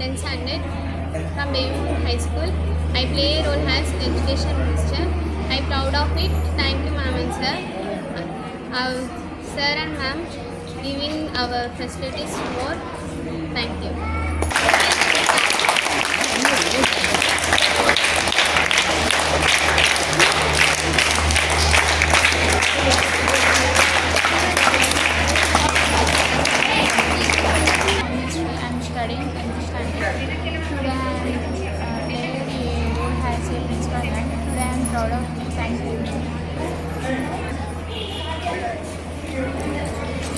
10th standard from Baby High School. I play a role as education minister. I am proud of it. Thank you, ma'am and sir. Sir and ma'am giving our facilities more. Thank you. I'm studying 10th standard. Today I played a role as a principal and today I am proud of it. Thank you.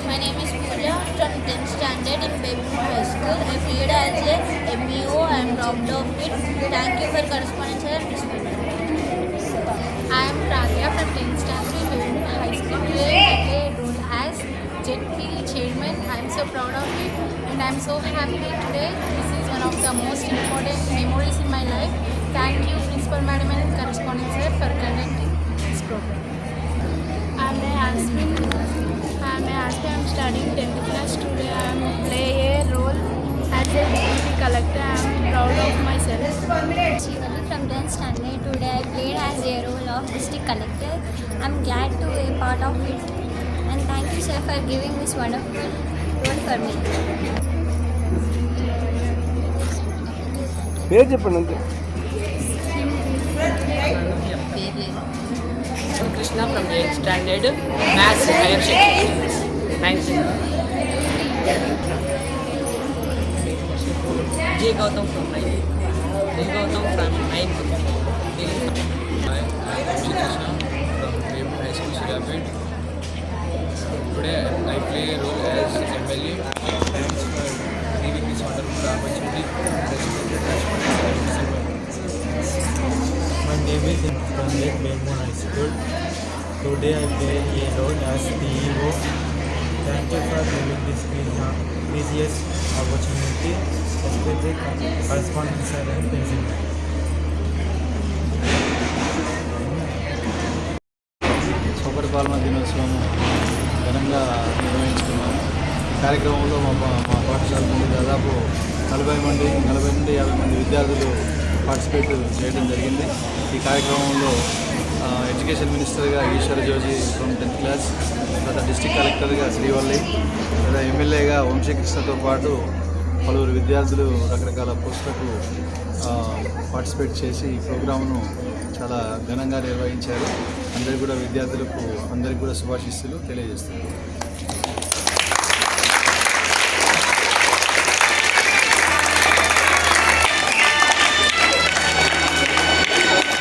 My name is Pooja from 10th standard in Baby High School. I played as a MEO. I am proud of it. Thank you for correspondence and I am Pragya from 10th standard in Baby High School. Today I play a role as JP chairman. I am so proud of it and I am so happy today. This is one of the most important memories in my life. Thank you, Principal Madam and correspondence sir, for conducting this program. I am Asmin. I am studying 10th class. Today I am play a role as a deputy collector. I am proud of myself. Shivali from 10th standard. Today I played as a role of district collector. I am glad to be a part of it. And thank you sir for giving this wonderful role for me. పేరు చెప్పండి అంతే. Krishna from 8th standard, Maths Higher Section, 9th. J. Gautam from 9th. J. Gautam from 9th. Hi, I am Krishna from Baby High School, Sirapet. Today I play a role as MLA. Thanks for giving this wonderful opportunity. My name is Pranjit Baby High School. Today I play a role as CEO. Thank you for giving this precious opportunity, especially correspondence and principal. స్వపరిపాలన దినోత్సవం ఘనంగా నిర్వహించుకున్నాము. కార్యక్రమంలో మా పాఠశాల నుండి దాదాపు 40 నుండి 50 మంది విద్యార్థులు పార్టిసిపేట్ చేయడం జరిగింది. ఈ కార్యక్రమంలో ఎడ్యుకేషన్ మినిస్టర్గా Eshwar Joji from 10th class, తర్వాత డిస్ట్రిక్ట్ కలెక్టర్గా శ్రీవల్లి, లేదా ఎమ్మెల్యేగా వంశీకృష్ణతో పాటు పలువురు విద్యార్థులు రకరకాల పోస్టులకు పార్టిసిపేట్ చేసి ఈ ప్రోగ్రామ్ను చాలా ఘనంగా నిర్వహించారు. అందరికీ కూడా విద్యార్థులకు అందరికీ కూడా శుభాశీస్సులు తెలియజేస్తున్నారు.